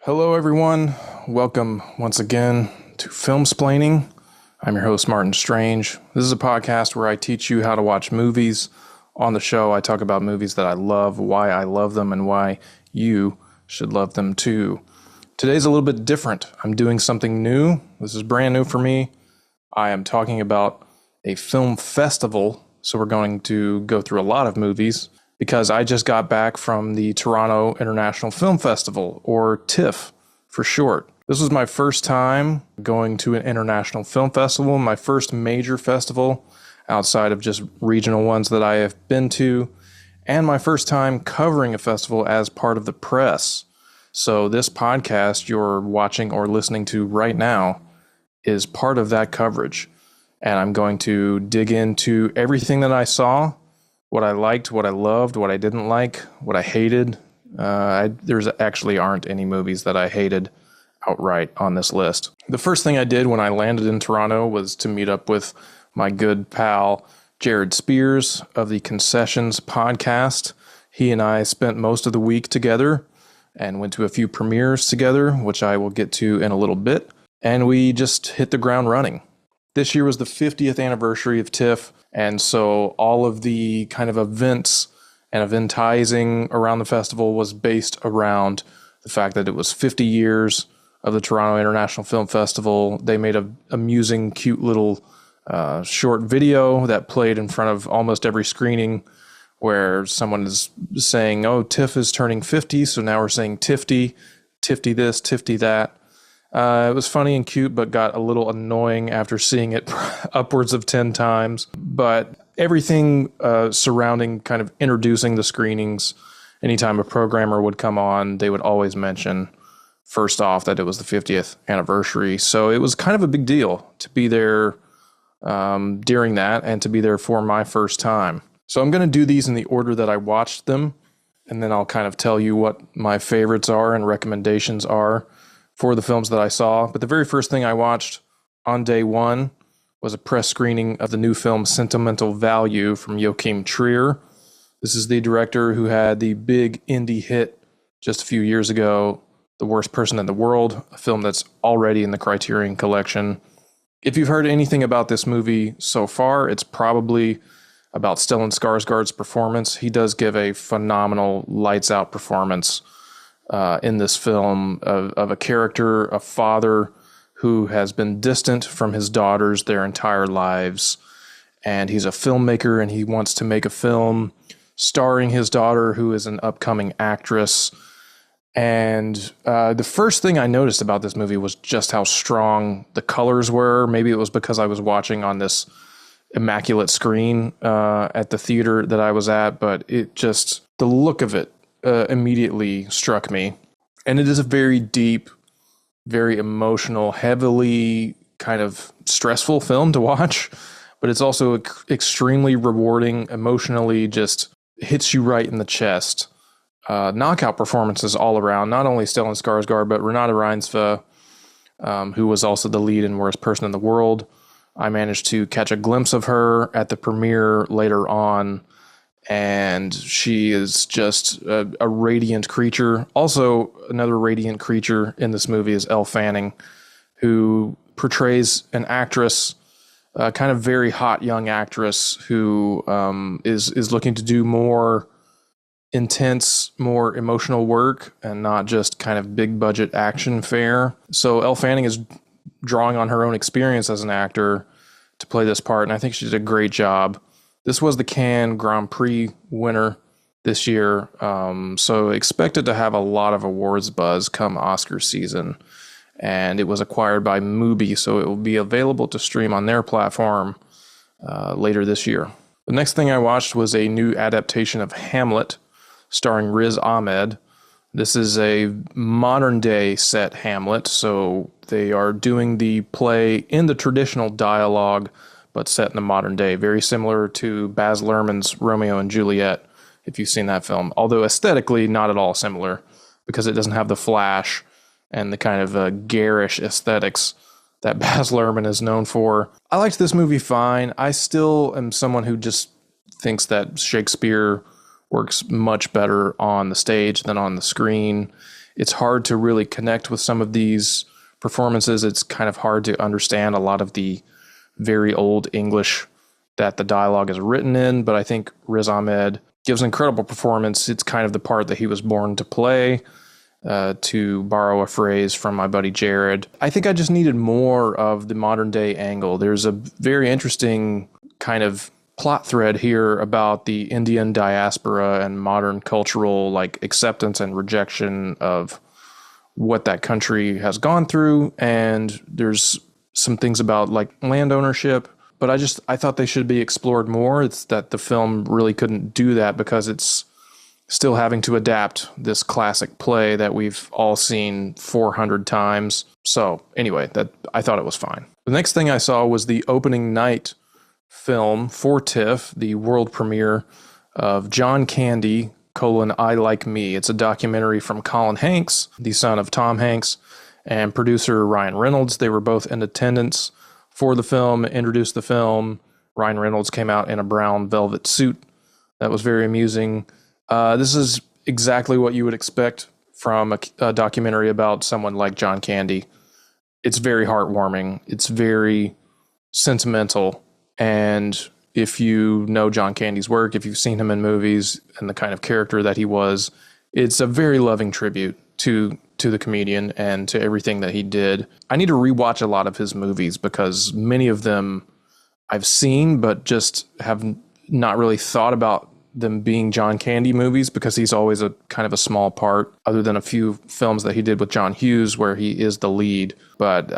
Hello, everyone. Welcome once again to Filmsplaining. I'm your host, Martyn Strange. This is a podcast where I teach you how to watch movies. On the show, I talk about movies that I love, why I love them, and why you should love them too. Today's a little bit different. I'm doing something new. This is brand new for me. I am talking about a film festival, so we're going to go through a lot of movies because I just got back from the Toronto International Film Festival, or TIFF for short. This was my first time going to an international film festival, my first major festival outside of just regional ones that I have been to, and my first time covering a festival as part of the press. So this podcast you're watching or listening to right now is part of that coverage. And I'm going to dig into everything that I saw, what I liked, what I loved, what I didn't like, what I hated. There's actually aren't any movies that I hated outright on this list. The first thing I did when I landed in Toronto was to meet up with my good pal, Jared Spears of the Concessions podcast. He and I spent most of the week together and went to a few premieres together, which I will get to in a little bit. And we just hit the ground running. This year was the 50th anniversary of TIFF, and so all of the kind of events and eventizing around the festival was based around the fact that it was 50 years of the Toronto International Film Festival. They made a amusing, cute little short video that played in front of almost every screening where someone is saying, oh, TIFF is turning 50, so now we're saying TIFty, TIFty this, TIFty that. It was funny and cute, but got a little annoying after seeing it upwards of 10 times. But everything surrounding kind of introducing the screenings, anytime a programmer would come on, they would always mention, first off, that it was the 50th anniversary. So it was kind of a big deal to be there during that and to be there for my first time. So I'm going to do these in the order that I watched them, and then I'll kind of tell you what my favorites are and recommendations are for the films that I saw. But the very first thing I watched on day one was a press screening of the new film Sentimental Value from Joachim Trier. This is the director who had the big indie hit just a few years ago, The Worst Person in the World, a film that's already in the Criterion Collection. If you've heard anything about this movie so far, it's probably about Stellan Skarsgård's performance. He does give a phenomenal lights-out performance in this film of a character, a father who has been distant from his daughters their entire lives. And he's a filmmaker and he wants to make a film starring his daughter, who is an upcoming actress. And the first thing I noticed about this movie was just how strong the colors were. Maybe it was because I was watching on this immaculate screen at the theater that I was at, but it just, the look of it immediately struck me. And it is a very deep, very emotional, heavily kind of stressful film to watch, but it's also extremely rewarding, emotionally just hits you right in the chest. Knockout performances all around, not only Stellan Skarsgård, but Renate Reinsve, who was also the lead in Worst Person in the World. I managed to catch a glimpse of her at the premiere later on, and she is just a radiant creature. Also, another radiant creature in this movie is Elle Fanning, who portrays an actress, kind of very hot young actress who is looking to do more intense, more emotional work and not just kind of big budget action fare. So Elle Fanning is drawing on her own experience as an actor to play this part, and I think she did a great job. This was the Cannes Grand Prix winner this year, so expected to have a lot of awards buzz come Oscar season. And it was acquired by Mubi, so it will be available to stream on their platform later this year. The next thing I watched was a new adaptation of Hamlet, starring Riz Ahmed. This is a modern-day set Hamlet, so they are doing the play in the traditional dialogue, but set in the modern day, very similar to Baz Luhrmann's Romeo and Juliet, if you've seen that film. Although aesthetically, not at all similar, because it doesn't have the flash and the kind of garish aesthetics that Baz Luhrmann is known for. I liked this movie fine. I still am someone who just thinks that Shakespeare works much better on the stage than on the screen. It's hard to really connect with some of these performances. It's kind of hard to understand a lot of the very old English that the dialogue is written in, but I think Riz Ahmed gives an incredible performance. It's kind of the part that he was born to play, to borrow a phrase from my buddy Jared. I think I just needed more of the modern day angle. There's a very interesting kind of plot thread here about the Indian diaspora and modern cultural acceptance and rejection of what that country has gone through. And there's some things about land ownership, but I thought they should be explored more. It's that the film really couldn't do that because it's still having to adapt this classic play that we've all seen 400 times. So anyway, I thought it was fine. The next thing I saw was the opening night film for TIFF, the world premiere of John Candy, I Like Me. It's a documentary from Colin Hanks, the son of Tom Hanks, and producer Ryan Reynolds. They were both in attendance for the film, introduced the film. Ryan Reynolds came out in a brown velvet suit. That was very amusing. This is exactly what you would expect from a documentary about someone like John Candy. It's very heartwarming. It's very sentimental. And if you know John Candy's work, if you've seen him in movies and the kind of character that he was, it's a very loving tribute to the comedian and to everything that he did. I need to rewatch a lot of his movies because many of them I've seen, but just have not really thought about them being John Candy movies because he's always a kind of a small part, other than a few films that he did with John Hughes where he is the lead. But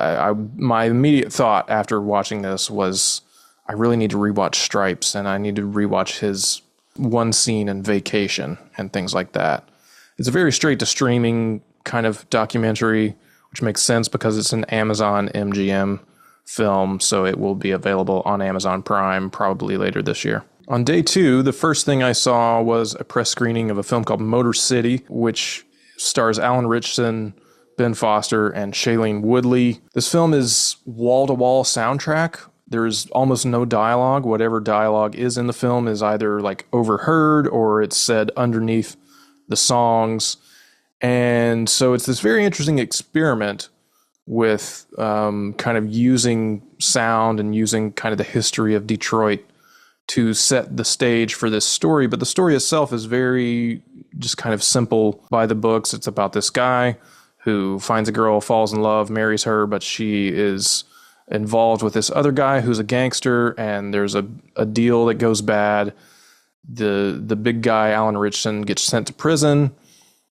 my immediate thought after watching this was, I really need to rewatch Stripes, and I need to rewatch his one scene in Vacation and things like that. It's a very straight to streaming kind of documentary, which makes sense because it's an Amazon MGM film, so it will be available on Amazon Prime probably later this year. On day 2, the first thing I saw was a press screening of a film called Motor City, which stars Alan Ritchson, Ben Foster, and Shailene Woodley. This film is wall-to-wall soundtrack. There's almost no dialogue. Whatever dialogue is in the film is either overheard or it's said underneath the songs. And so it's this very interesting experiment with kind of using sound and using kind of the history of Detroit to set the stage for this story. But the story itself is very just kind of simple by the books. It's about this guy who finds a girl, falls in love, marries her, but she is involved with this other guy who's a gangster, and there's a deal that goes bad. The big guy, Alan Ritchson, gets sent to prison.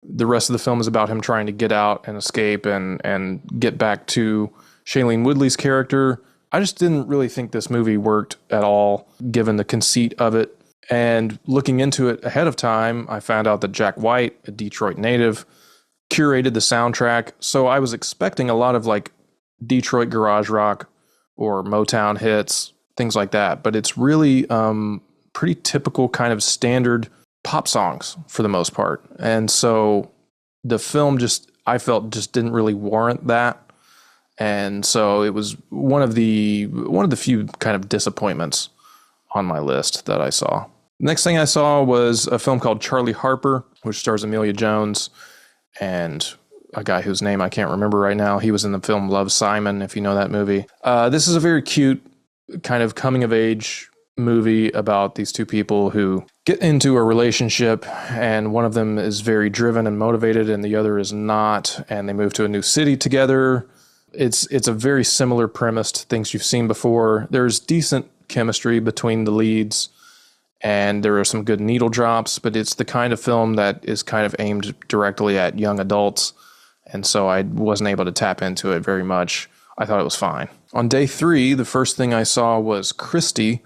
The rest of the film is about him trying to get out and escape and get back to Shailene Woodley's character. I just didn't really think this movie worked at all, given the conceit of it. And looking into it ahead of time, I found out that Jack White, a Detroit native, curated the soundtrack. So I was expecting a lot of Detroit garage rock or Motown hits, things like that. But it's really pretty typical kind of standard pop songs for the most part. And so the film I felt didn't really warrant that. And so it was one of the few kind of disappointments on my list that I saw. Next thing I saw was a film called Charlie Harper, which stars Amelia Jones and a guy whose name I can't remember right now. He was in the film Love, Simon, if you know that movie. This is a very cute kind of coming of age movie about these two people who get into a relationship, and one of them is very driven and motivated and the other is not, and they move to a new city together. It's a very similar premise to things you've seen before. There's decent chemistry between the leads, and there are some good needle drops, but it's the kind of film that is kind of aimed directly at young adults, and so I wasn't able to tap into it very much. I thought it was fine. On day 3, the first thing I saw was Christy,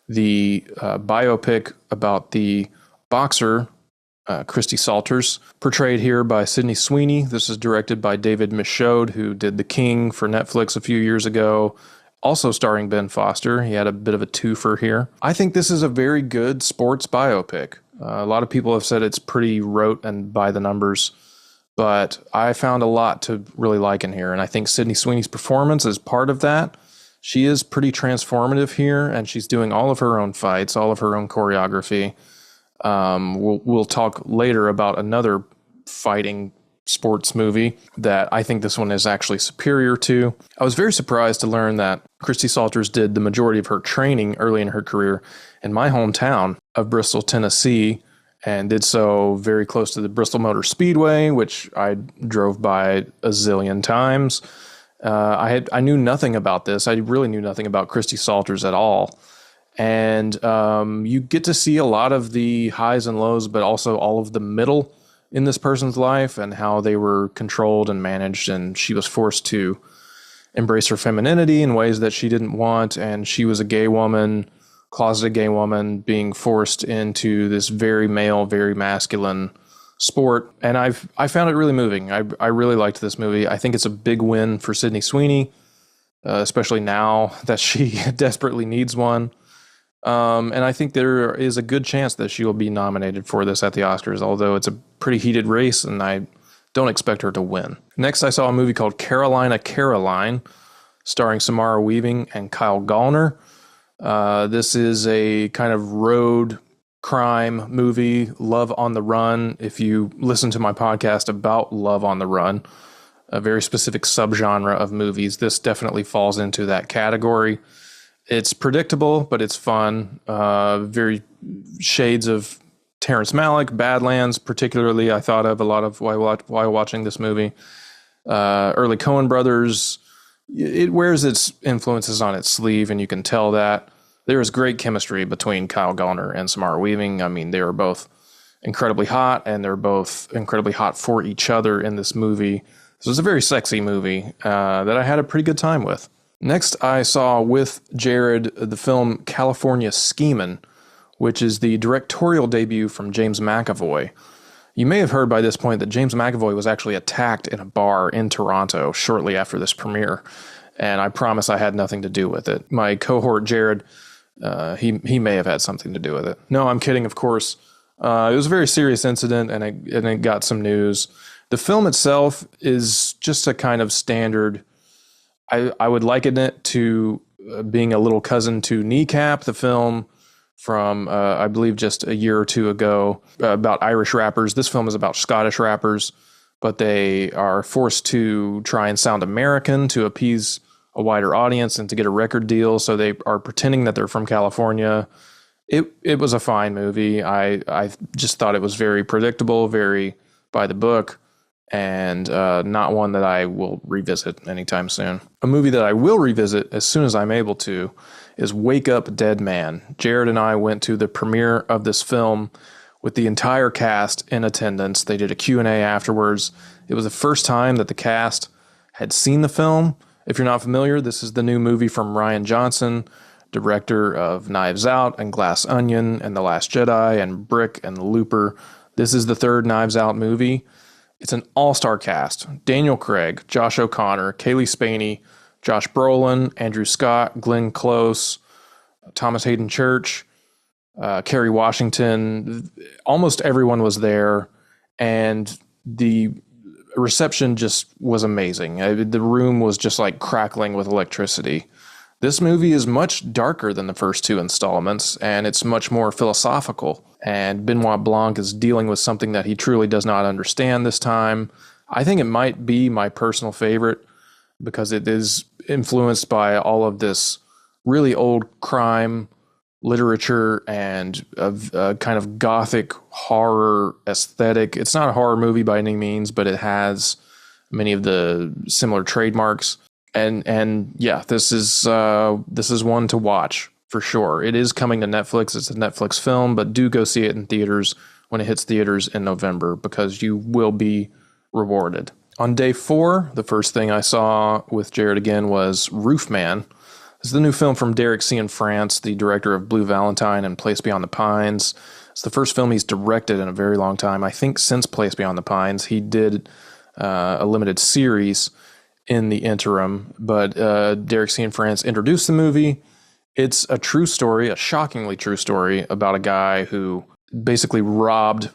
the biopic about the boxer Christy Salters, portrayed here by Sydney Sweeney. This is directed by David Michaud, who did The King for Netflix a few years ago, also starring Ben Foster. He had a bit of a twofer here. I think this is a very good sports biopic. A lot of people have said it's pretty rote and by the numbers, but I found a lot to really like in here, and I think Sydney Sweeney's performance is part of that. She is pretty transformative here, and she's doing all of her own fights, all of her own choreography. We'll talk later about another fighting sports movie that I think this one is actually superior to. I was very surprised to learn that Christy Salters did the majority of her training early in her career in my hometown of Bristol, Tennessee, and did so very close to the Bristol Motor Speedway, which I drove by a zillion times. I knew nothing about this. I really knew nothing about Christy Salters at all. And you get to see a lot of the highs and lows, but also all of the middle in this person's life and how they were controlled and managed. And she was forced to embrace her femininity in ways that she didn't want. And she was a gay woman, closeted gay woman, being forced into this very male, very masculine sport. And I found it really moving. I really liked this movie. I think it's a big win for Sydney Sweeney, especially now that she desperately needs one. And I think there is a good chance that she will be nominated for this at the Oscars, although it's a pretty heated race and I don't expect her to win. Next, I saw a movie called Carolina, Caroline, starring Samara Weaving and Kyle Gallner. This is a kind of road crime movie, Love on the Run. If you listen to my podcast about Love on the Run, a very specific subgenre of movies, this definitely falls into that category. It's predictable, but it's fun. Very shades of Terrence Malick, Badlands, particularly I thought of a lot of while watching this movie. Early Coen brothers. It wears its influences on its sleeve, and you can tell that. There is great chemistry between Kyle Gallner and Samara Weaving. I mean, they are both incredibly hot, and they're both incredibly hot for each other in this movie. This was a very sexy movie that I had a pretty good time with. Next, I saw with Jared the film California Schemin', which is the directorial debut from James McAvoy. You may have heard by this point that James McAvoy was actually attacked in a bar in Toronto shortly after this premiere, and I promise I had nothing to do with it. My cohort Jared, he may have had something to do with it. No, I'm kidding, of course. It was a very serious incident, and it got some news. The film itself is just a kind of standard. I would liken it to being a little cousin to Kneecap, the film from, I believe, just a year or two ago about Irish rappers. This film is about Scottish rappers, but they are forced to try and sound American to appease a wider audience and to get a record deal. So they are pretending that they're from California. It was a fine movie. I just thought it was very predictable, very by the book, and not one that I will revisit anytime soon. A movie that I will revisit as soon as I'm able to is Wake Up Dead Man. Jared and I went to the premiere of this film with the entire cast in attendance. They did a Q&A afterwards. It was the first time that the cast had seen the film. If you're not familiar, this is the new movie from Rian Johnson, director of Knives Out and Glass Onion and The Last Jedi and Brick and Looper. This is the third Knives Out movie. It's an all-star cast. Daniel Craig, Josh O'Connor, Kaylee Spaney, Josh Brolin, Andrew Scott, Glenn Close, Thomas Hayden Church, Kerry Washington. Almost everyone was there, and the reception just was amazing. The room was just like crackling with electricity. This movie is much darker than the first two installments, and it's much more philosophical. And Benoit Blanc is dealing with something that he truly does not understand this time. I think it might be my personal favorite because it is influenced by all of this really old crime literature and a kind of gothic horror aesthetic. It's not a horror movie by any means, but it has many of the similar trademarks. And yeah, this is one to watch for sure. It is coming to Netflix. It's a Netflix film, but do go see it in theaters when it hits theaters in November because you will be rewarded. On day 4, the first thing I saw with Jared again was Roofman. This is the new film from Derek Cianfrance, the director of Blue Valentine and Place Beyond the Pines. It's the first film he's directed in a very long time. I think since Place Beyond the Pines. He did a limited series in the interim, but Derek Cianfrance introduced the movie. It's a true story, a shockingly true story about a guy who basically robbed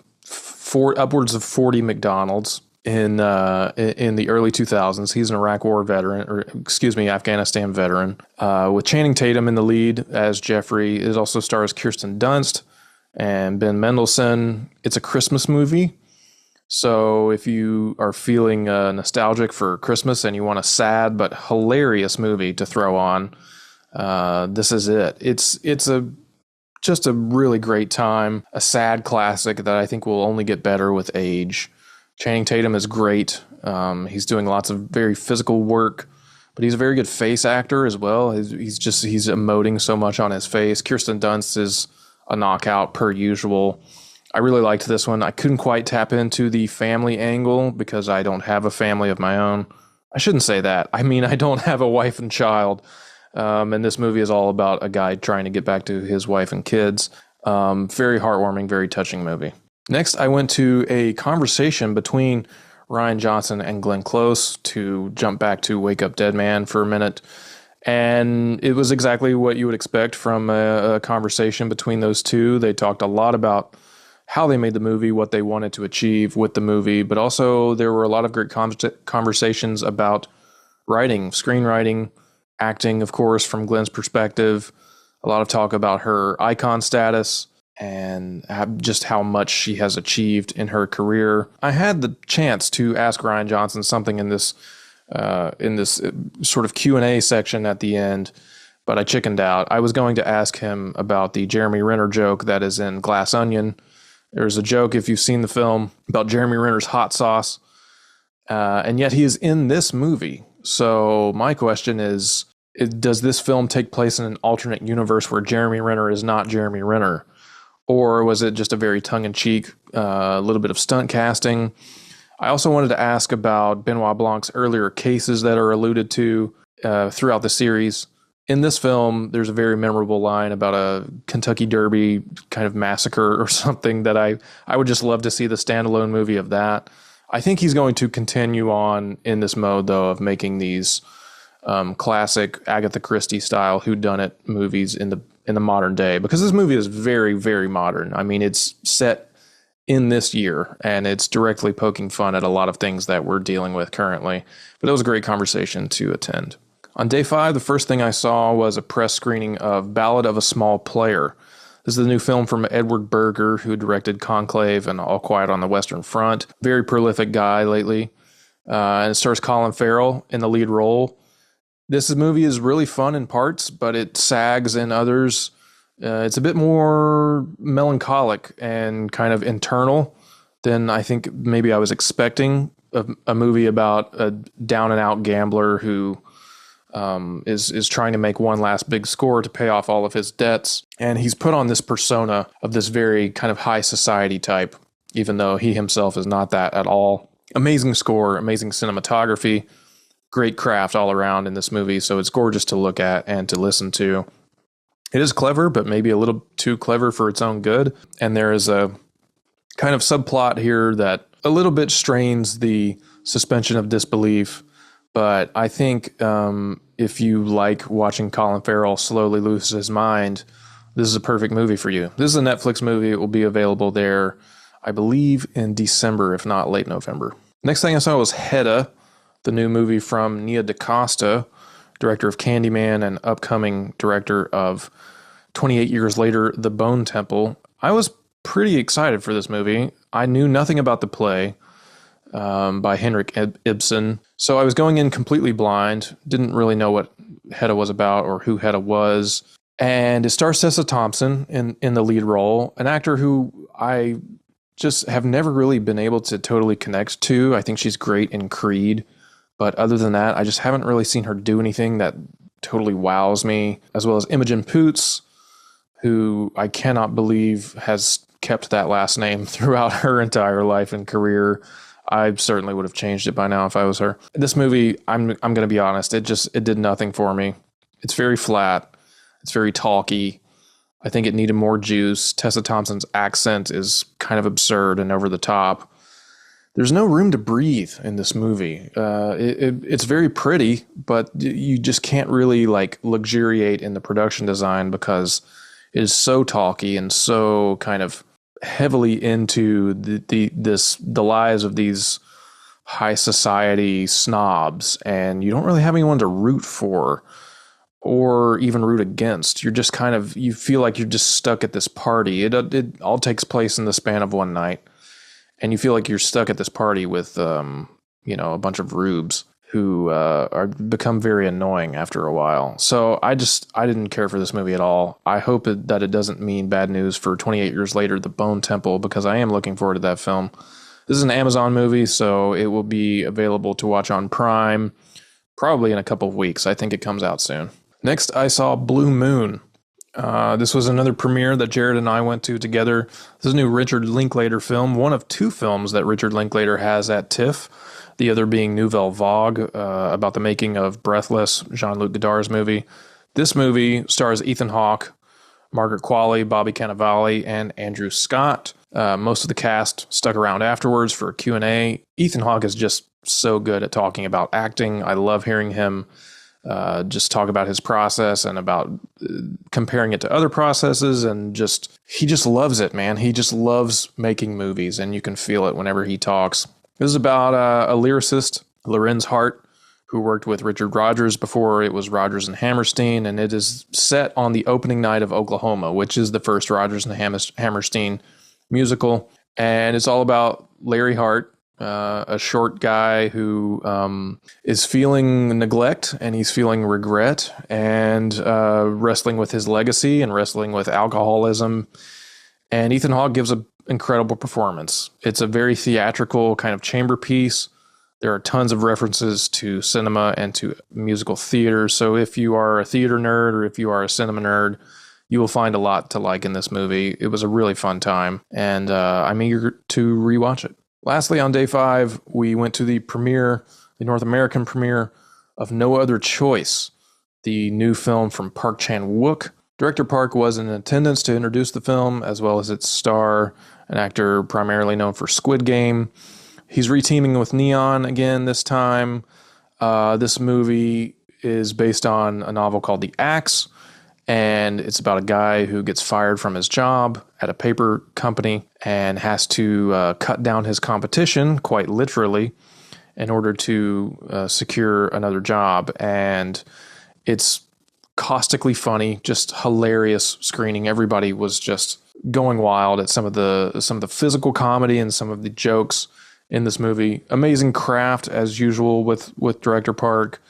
upwards of 40 McDonald's in the early 2000s. He's an Afghanistan veteran, with Channing Tatum in the lead as Jeffrey. It also stars Kirsten Dunst, and Ben Mendelsohn. It's a Christmas movie. So if you are feeling nostalgic for Christmas and you want a sad but hilarious movie to throw on, this is it. It's just a really great time, a sad classic that I think will only get better with age. Channing Tatum is great. He's doing lots of very physical work, but he's a very good face actor as well. He's emoting so much on his face. Kirsten Dunst is a knockout per usual. I really liked this one. I couldn't quite tap into the family angle because I don't have a family of my own. I shouldn't say that. I mean, I don't have a wife and child. And this movie is all about a guy trying to get back to his wife and kids. Very heartwarming, very touching movie. Next, I went to a conversation between Rian Johnson and Glenn Close to jump back to Wake Up Dead Man for a minute. And it was exactly what you would expect from a conversation between those two. They talked a lot about how they made the movie, what they wanted to achieve with the movie, but also there were a lot of great conversations about writing, screenwriting, acting, of course, from Glenn's perspective. A lot of talk about her icon status and just how much she has achieved in her career. I had the chance to ask Rian Johnson something in this sort of Q&A section at the end, but I chickened out. I was going to ask him about the Jeremy Renner joke that is in Glass Onion. There's a joke, if you've seen the film, about Jeremy Renner's hot sauce, and yet he is in this movie. So my question is, does this film take place in an alternate universe where Jeremy Renner is not Jeremy Renner? Or was it just a very tongue-in-cheek, little bit of stunt casting? I also wanted to ask about Benoit Blanc's earlier cases that are alluded to throughout the series. In this film, there's a very memorable line about a Kentucky Derby kind of massacre or something that I would just love to see the standalone movie of that. I think he's going to continue on in this mode, though, of making these classic Agatha Christie style whodunit movies in the modern day, because this movie is very, very modern. I mean, it's set in this year, and it's directly poking fun at a lot of things that we're dealing with currently. But it was a great conversation to attend. On day 5, the first thing I saw was a press screening of Ballad of a Small Player. This is the new film from Edward Berger, who directed Conclave and All Quiet on the Western Front. Very prolific guy lately. And it stars Colin Farrell in the lead role. This movie is really fun in parts, but it sags in others. It's a bit more melancholic and kind of internal than I think maybe I was expecting. A movie about a down-and-out gambler who is trying to make one last big score to pay off all of his debts. And he's put on this persona of this very kind of high society type, even though he himself is not that at all. Amazing score, amazing cinematography, great craft all around in this movie. So it's gorgeous to look at and to listen to. It is clever, but maybe a little too clever for its own good. And there is a kind of subplot here that a little bit strains the suspension of disbelief. But I think if you like watching Colin Farrell slowly lose his mind, this is a perfect movie for you. This is a Netflix movie. It will be available there, I believe, in December, if not late November. Next thing I saw was Hedda, the new movie from Nia DaCosta, director of Candyman and upcoming director of 28 Years Later, The Bone Temple. I was pretty excited for this movie. I knew nothing about the play by Henrik Ibsen. So I was going in completely blind, didn't really know what Hedda was about or who Hedda was. And it stars Tessa Thompson in the lead role, an actor who I just have never really been able to totally connect to. I think she's great in Creed, but other than that, I just haven't really seen her do anything that totally wows me, as well as Imogen Poots, who I cannot believe has kept that last name throughout her entire life and career. I certainly would have changed it by now if I was her. This movie, I'm going to be honest, it did nothing for me. It's very flat. It's very talky. I think it needed more juice. Tessa Thompson's accent is kind of absurd and over the top. There's no room to breathe in this movie. It's very pretty, but you just can't really luxuriate in the production design because it is so talky and so kind of heavily into the lives of these high society snobs, and you don't really have anyone to root for. or even root against. You're just kind of, you feel like you're just stuck at this party. It all takes place in the span of one night. And you feel like you're stuck at this party with, a bunch of rubes who are become very annoying after a while. So I didn't care for this movie at all. I hope that it doesn't mean bad news for 28 years later, The Bone Temple, because I am looking forward to that film. This is an Amazon movie, so it will be available to watch on Prime probably in a couple of weeks. I think it comes out soon. Next, I saw Blue Moon. This was another premiere that Jared and I went to together. This is a new Richard Linklater film, one of two films that Richard Linklater has at TIFF, the other being Nouvelle Vague, about the making of Breathless, Jean-Luc Godard's movie. This movie stars Ethan Hawke, Margaret Qualley, Bobby Cannavale, and Andrew Scott. Most of the cast stuck around afterwards for a Q&A. Ethan Hawke is just so good at talking about acting. I love hearing him just talk about his process and about comparing it to other processes, and he just loves it, man. He just loves making movies, and you can feel it whenever he talks. This is about a lyricist, Lorenz Hart, who worked with Richard Rodgers before it was Rodgers and Hammerstein, and it is set on the opening night of Oklahoma, which is the first Rodgers and Hammerstein musical, and it's all about Larry Hart, a short guy who is feeling neglect, and he's feeling regret, and wrestling with his legacy and wrestling with alcoholism. And Ethan Hawke gives an incredible performance. It's a very theatrical kind of chamber piece. There are tons of references to cinema and to musical theater. So if you are a theater nerd or if you are a cinema nerd, you will find a lot to like in this movie. It was a really fun time, and I'm eager to rewatch it. Lastly, on day 5, we went to the North American premiere of No Other Choice, the new film from Park Chan-wook. Director Park was in attendance to introduce the film, as well as its star, an actor primarily known for Squid Game. He's reteaming with Neon again this time. This movie is based on a novel called The Axe, and it's about a guy who gets fired from his job at a paper company and has to cut down his competition, quite literally, in order to secure another job. And it's caustically funny, just hilarious screening. Everybody was just going wild at some of the physical comedy and some of the jokes in this movie. Amazing craft as usual with director Park.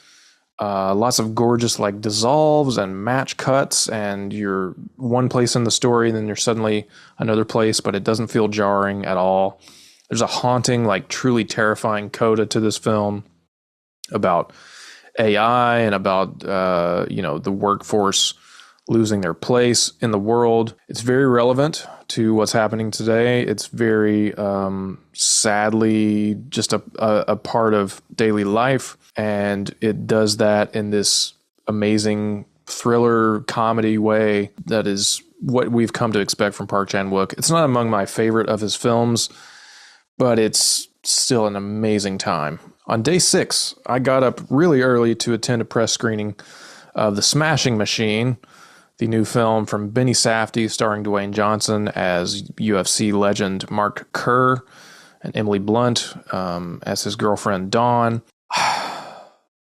Lots of gorgeous dissolves and match cuts, and you're one place in the story and then you're suddenly another place, but it doesn't feel jarring at all. There's a haunting, truly terrifying coda to this film about AI and about the workforce losing their place in the world. It's very relevant to what's happening today. It's very sadly just a part of daily life, and it does that in this amazing thriller comedy way that is what we've come to expect from Park Chan-wook. It's not among my favorite of his films, but it's still an amazing time. On day 6, I got up really early to attend a press screening of The Smashing Machine, the new film from Benny Safdie, starring Dwayne Johnson as UFC legend Mark Kerr and Emily Blunt as his girlfriend Dawn.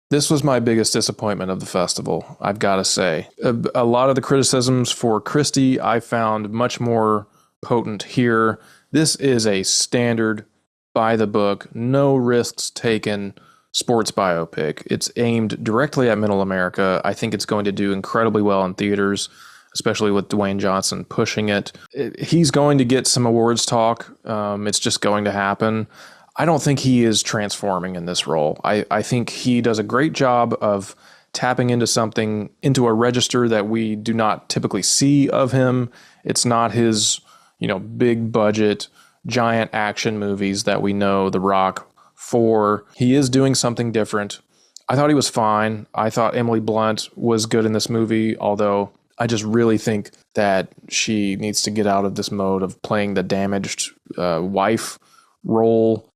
This was my biggest disappointment of the festival, I've got to say. A lot of the criticisms for Christie I found much more potent here. This is a standard, by the book, no risks taken sports biopic. It's aimed directly at middle America. I think it's going to do incredibly well in theaters, especially with Dwayne Johnson pushing it. He's going to get some awards talk. It's just going to happen. I don't think he is transforming in this role. I think he does a great job of tapping into a register that we do not typically see of him. It's not his, big budget, giant action movies that we know The Rock for. He is doing something different. I thought he was fine. I thought Emily Blunt was good in this movie, although I just really think that she needs to get out of this mode of playing the damaged wife role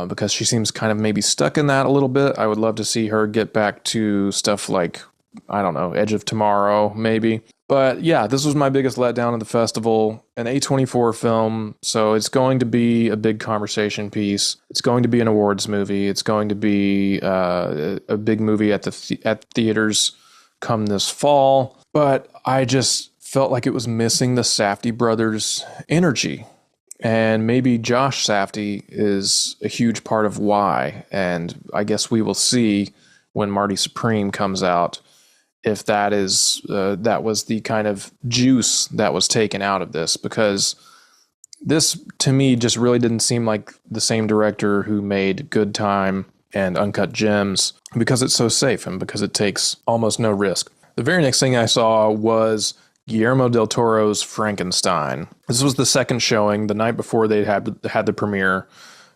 because she seems kind of maybe stuck in that a little bit. I would love to see her get back to stuff like, I don't know, Edge of Tomorrow, maybe. But yeah, this was my biggest letdown of the festival, an A24 film, so it's going to be a big conversation piece. It's going to be an awards movie. It's going to be a big movie at theaters come this fall, but I just felt like it was missing the Safdie brothers' energy. And maybe Josh Safdie is a huge part of why. And I guess we will see when Marty Supreme comes out if that was the kind of juice that was taken out of this, because this to me just really didn't seem like the same director who made Good Time and Uncut Gems, because it's so safe and because it takes almost no risk. The very next thing I saw was Guillermo del Toro's Frankenstein. This was the second showing. The night before they had the premiere,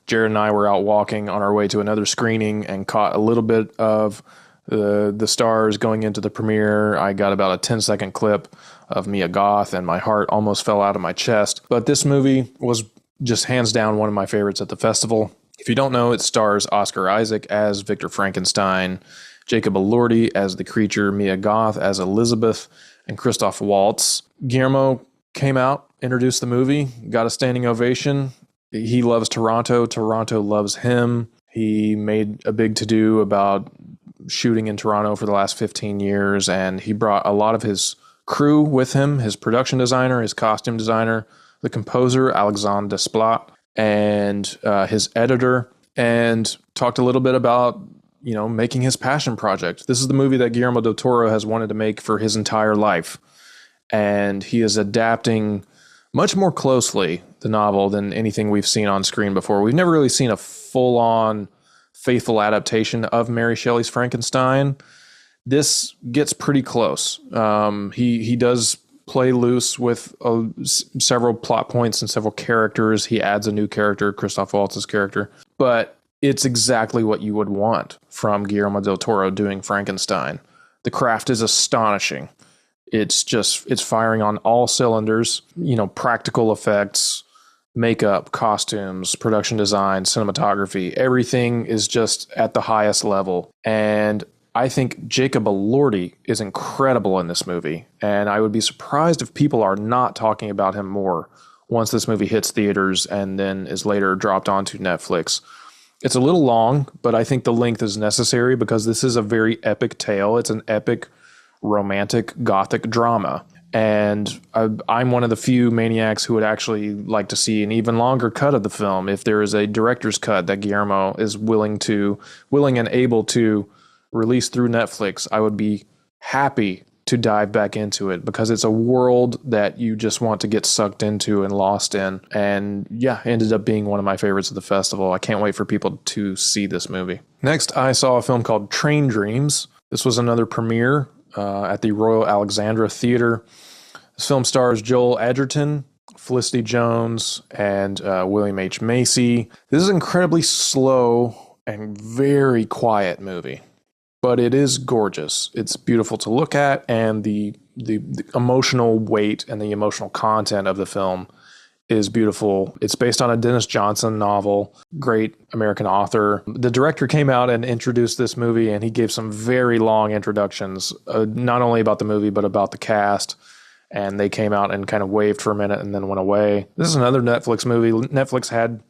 Jared and I were out walking on our way to another screening and caught a little bit of the stars going into the premiere. I got about a 10-second clip of Mia Goth, and my heart almost fell out of my chest. But this movie was just hands down one of my favorites at the festival. If you don't know, it stars Oscar Isaac as Victor Frankenstein, Jacob Elordi as the creature, Mia Goth as Elizabeth, and Christoph Waltz. Guillermo came out, introduced the movie, got a standing ovation. He loves Toronto. Toronto loves him. He made a big to-do about shooting in Toronto for the last 15 years, and he brought a lot of his crew with him, his production designer, his costume designer, the composer, Alexandre Desplat, and his editor, and talked a little bit about, making his passion project. This is the movie that Guillermo del Toro has wanted to make for his entire life, and he is adapting much more closely the novel than anything we've seen on screen before. We've never really seen a full-on faithful adaptation of Mary Shelley's Frankenstein. This gets pretty close. He does play loose with several plot points and several characters. He adds a new character, Christoph Waltz's character, but it's exactly what you would want from Guillermo del Toro doing Frankenstein. The craft is astonishing. It's firing on all cylinders, practical effects, makeup, costumes, production design, cinematography, everything is just at the highest level. And I think Jacob Elordi is incredible in this movie. And I would be surprised if people are not talking about him more once this movie hits theaters and then is later dropped onto Netflix. It's a little long, but I think the length is necessary because this is a very epic tale. It's an epic romantic Gothic drama. And I'm one of the few maniacs who would actually like to see an even longer cut of the film. If there is a director's cut that Guillermo is willing and able to release through Netflix, I would be happy to dive back into it because it's a world that you just want to get sucked into and lost in. And yeah, ended up being one of my favorites of the festival. I can't wait for people to see this movie. Next, I saw a film called Train Dreams. This was another premiere at the Royal Alexandra Theatre. This film stars Joel Edgerton, Felicity Jones, and William H. Macy. This is an incredibly slow and very quiet movie, but it is gorgeous. It's beautiful to look at, and the emotional weight and the emotional content of the film is beautiful. It's based on a Dennis Johnson novel, great American author. The director came out and introduced this movie, and he gave some very long introductions, not only about the movie, but about the cast. And they came out and kind of waved for a minute and then went away. This is another Netflix movie. Netflix had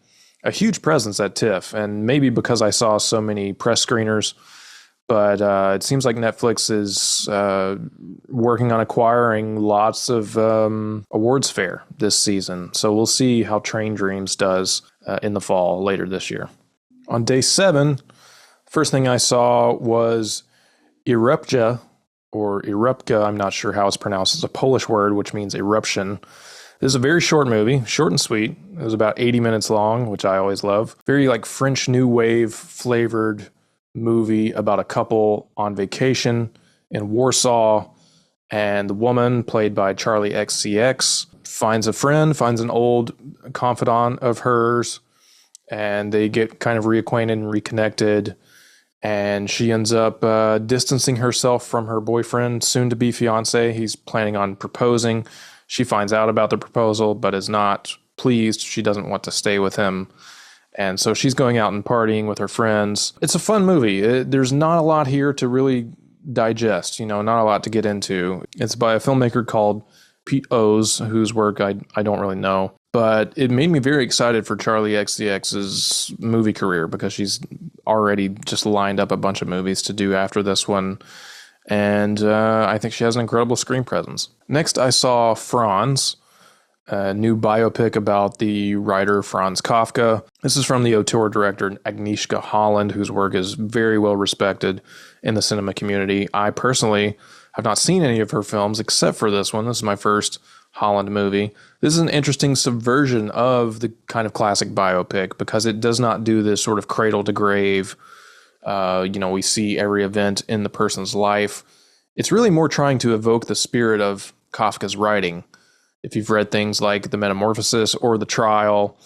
a huge presence at TIFF, and maybe because I saw so many press screeners, but it seems like Netflix is working on acquiring lots of awards fair this season. So we'll see how Train Dreams does in the fall later this year. On day 7, first thing I saw was Erupcja, or Erupka. I'm not sure how it's pronounced. It's a Polish word, which means eruption. This is a very short movie, short and sweet. It was about 80 minutes long, which I always love. Very like French New Wave flavored movie about a couple on vacation in Warsaw, and the woman, played by Charlie XCX, finds an old confidant of hers, and they get kind of reacquainted and reconnected, and she ends up distancing herself from her boyfriend, soon-to-be fiancé. He's planning on proposing. She finds out about the proposal, but is not pleased. She doesn't want to stay with him. And so she's going out and partying with her friends. It's a fun movie. There's not a lot here to really digest, not a lot to get into. It's by a filmmaker called Pete Oz, whose work I don't really know. But it made me very excited for Charlie XCX's movie career because she's already just lined up a bunch of movies to do after this one. And I think she has an incredible screen presence. Next, I saw Franz, a new biopic about the writer Franz Kafka. This is from the auteur director Agnieszka Holland, whose work is very well respected in the cinema community. I personally have not seen any of her films except for this one. This is my first Holland movie. This is an interesting subversion of the kind of classic biopic because it does not do this sort of cradle to grave. We see every event in the person's life. It's really more trying to evoke the spirit of Kafka's writing. If you've read things like The Metamorphosis or The Trial,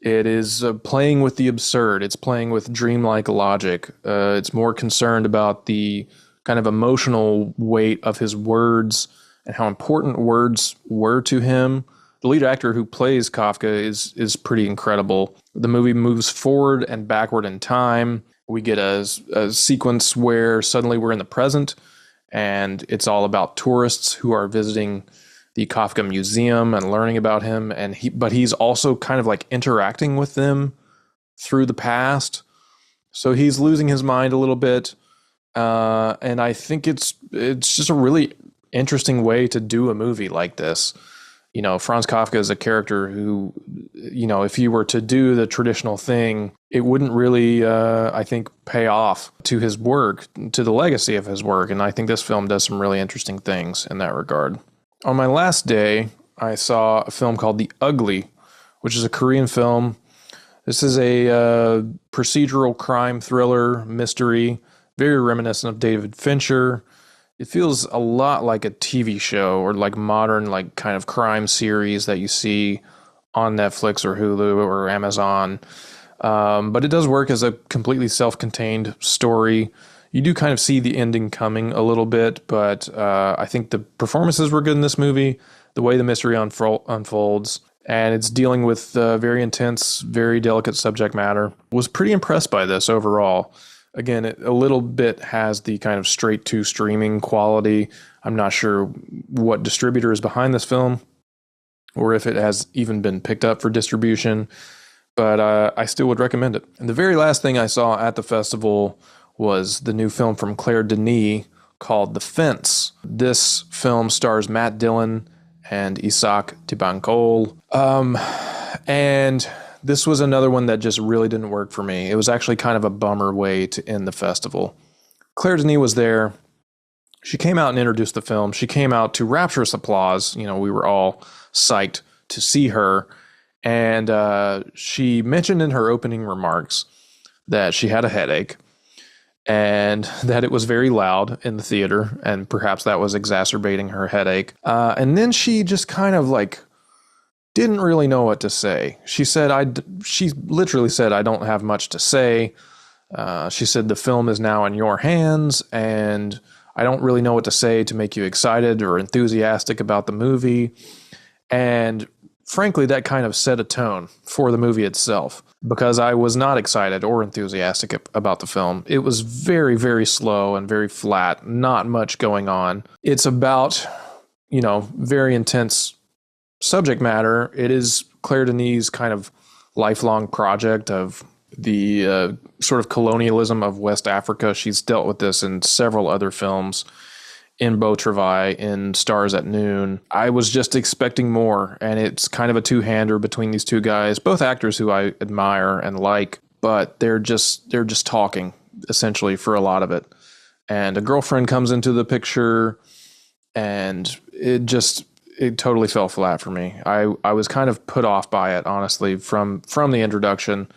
it is playing with the absurd. It's playing with dreamlike logic. It's more concerned about the kind of emotional weight of his words and how important words were to him. The lead actor who plays Kafka is pretty incredible. The movie moves forward and backward in time. We get a sequence where suddenly we're in the present, and it's all about tourists who are visiting the Kafka Museum and learning about him. But he's also kind of like interacting with them through the past. So he's losing his mind a little bit. And I think it's just a really interesting way to do a movie like this. Franz Kafka is a character who, if you were to do the traditional thing, it wouldn't really, I think, pay off to his work, to the legacy of his work. And I think this film does some really interesting things in that regard. On my last day, I saw a film called The Ugly, which is a Korean film. This is a procedural crime thriller mystery, very reminiscent of David Fincher. It feels a lot like a TV show or like modern, like kind of crime series that you see on Netflix or Hulu or Amazon. But it does work as a completely self-contained story. You do kind of see the ending coming a little bit, but I think the performances were good in this movie, the way the mystery unfolds, and it's dealing with very intense, very delicate subject matter. Was pretty impressed by this overall. Again, it a little bit has the kind of straight to streaming quality. I'm not sure what distributor is behind this film or if it has even been picked up for distribution, but I still would recommend it. And the very last thing I saw at the festival was the new film from Claire Denis called The Fence. This film stars Matt Dillon and Isaac Dibankol. And this was another one that just really didn't work for me. It was actually kind of a bummer way to end the festival. Claire Denis was there. She came out and introduced the film. She came out to rapturous applause. We were all psyched to see her. And she mentioned in her opening remarks that she had a headache and that it was very loud in the theater, and perhaps that was exacerbating her headache. And then she just kind of like didn't really know what to say. She literally said, "I don't have much to say." She said, "The film is now in your hands, and I don't really know what to say to make you excited or enthusiastic about the movie." And frankly, that kind of set a tone for the movie itself, because I was not excited or enthusiastic about the film. It was very, very slow and very flat, not much going on. It's about, very intense subject matter. It is Claire Denis' kind of lifelong project of the sort of colonialism of West Africa. She's dealt with this in several other films, in Beau Travail, in Stars at Noon. I was just expecting more, and it's kind of a two-hander between these two guys, both actors who I admire and like, but they're just talking essentially for a lot of it. And a girlfriend comes into the picture, and it totally fell flat for me. I was kind of put off by it, honestly, from the introduction.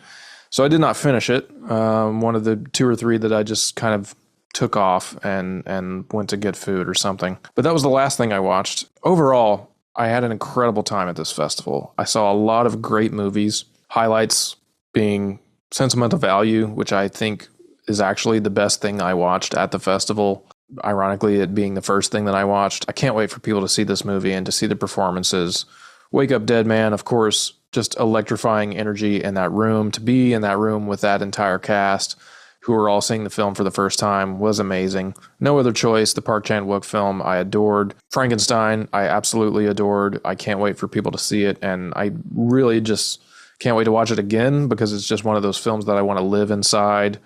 So I did not finish it. One of the two or three that I just kind of took off and went to get food or something. But that was the last thing I watched. Overall, I had an incredible time at this festival. I saw a lot of great movies, highlights being Sentimental Value, which I think is actually the best thing I watched at the festival. Ironically, it being the first thing that I watched. I can't wait for people to see this movie and to see the performances. Wake Up Dead Man, of course, just electrifying energy in that room. To be in that room with that entire cast who were all seeing the film for the first time was amazing. No Other Choice, the Park Chan-wook film, I adored. Frankenstein, I absolutely adored. I can't wait for people to see it, and I really just can't wait to watch it again, because it's just one of those films that I want to live inside.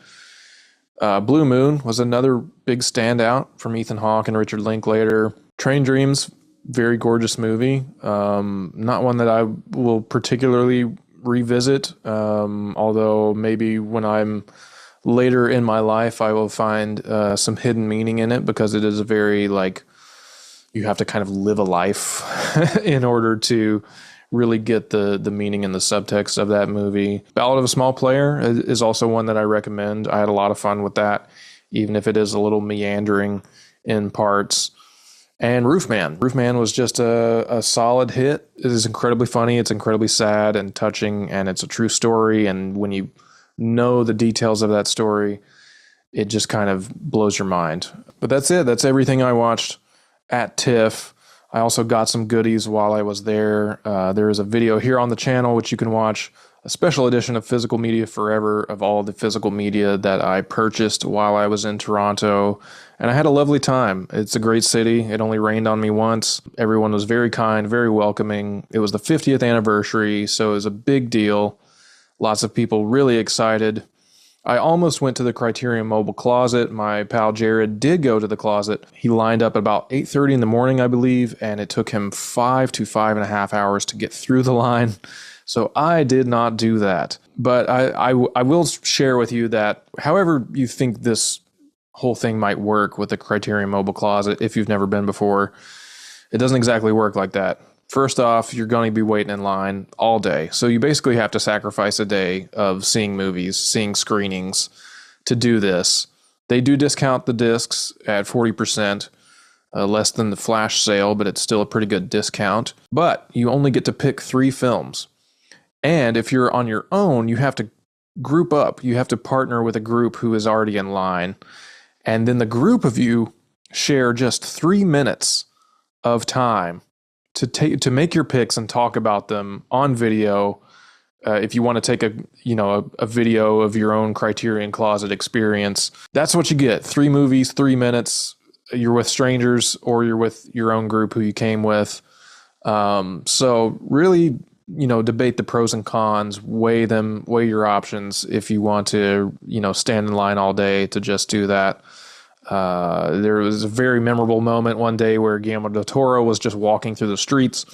Blue Moon was another big standout from Ethan Hawke and Richard Linklater. Train Dreams, very gorgeous movie. Not one that I will particularly revisit, although maybe when I'm later in my life, I will find some hidden meaning in it, because it is a very, like, you have to kind of live a life in order to really get the meaning and the subtext of that movie. Ballad of a Small Player is also one that I recommend. I had a lot of fun with that, even if it is a little meandering in parts. And Roofman. Roofman was just a solid hit. It is incredibly funny. It's incredibly sad and touching, and it's a true story. And when you know the details of that story, it just kind of blows your mind. But that's it. That's everything I watched at TIFF. I also got some goodies while I was there. There is a video here on the channel which you can watch, a special edition of Physical Media Forever of all the physical media that I purchased while I was in Toronto. And I had a lovely time. It's a great city. It only rained on me once. Everyone was very kind, very welcoming. It was the 50th anniversary, so it was a big deal. Lots of people really excited. I almost went to the Criterion Mobile Closet. My pal Jared did go to the closet. He lined up at about 8:30 in the morning, I believe, and it took him 5 to 5.5 hours to get through the line. So I did not do that. But I will share with you that however you think this whole thing might work with the Criterion Mobile Closet, if you've never been before, it doesn't exactly work like that. First off, you're going to be waiting in line all day. So you basically have to sacrifice a day of seeing movies, seeing screenings to do this. They do discount the discs at 40%, less than the flash sale, but it's still a pretty good discount. But you only get to pick 3 films. And if you're on your own, you have to group up. You have to partner with a group who is already in line. And then the group of you share just 3 minutes of time to make your picks and talk about them on video. If you want to take a video of your own Criterion Closet experience, that's what you get. 3 movies, 3 minutes. You're with strangers or you're with your own group who you came with. So really, debate the pros and cons, weigh your options if you want to, stand in line all day to just do that. There was a very memorable moment one day where Guillermo del Toro was just walking through the streets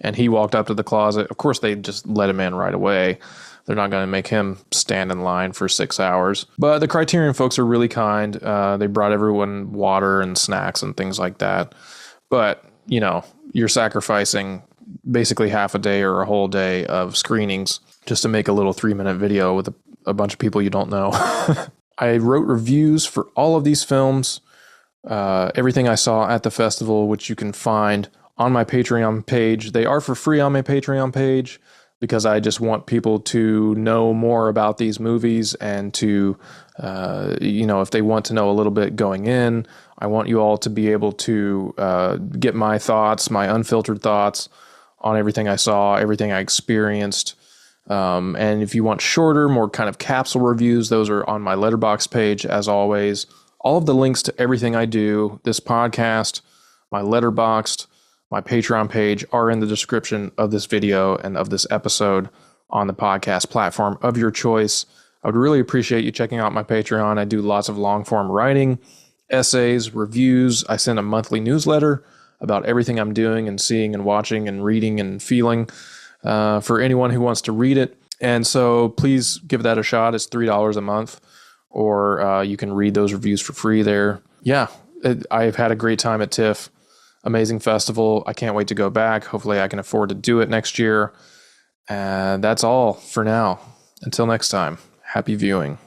and he walked up to the closet. Of course, they just let him in right away. They're not going to make him stand in line for 6 hours. But the Criterion folks are really kind. They brought everyone water and snacks and things like that. But, you're sacrificing basically half a day or a whole day of screenings just to make a little 3-minute video with a bunch of people you don't know. I wrote reviews for all of these films, everything I saw at the festival, which you can find on my Patreon page. They are for free on my Patreon page because I just want people to know more about these movies and to, if they want to know a little bit going in, I want you all to be able to get my thoughts, my unfiltered thoughts on everything I saw, everything I experienced. And if you want shorter, more kind of capsule reviews, those are on my Letterboxd page, as always. All of the links to everything I do, this podcast, my Letterboxd, my Patreon page, are in the description of this video and of this episode on the podcast platform of your choice. I would really appreciate you checking out my Patreon. I do lots of long-form writing, essays, reviews. I send a monthly newsletter about everything I'm doing and seeing and watching and reading and feeling. For anyone who wants to read it. And so please give that a shot. It's $3 a month, or you can read those reviews for free there. Yeah, I've had a great time at TIFF. Amazing festival. I can't wait to go back. Hopefully I can afford to do it next year. And that's all for now. Until next time, happy viewing.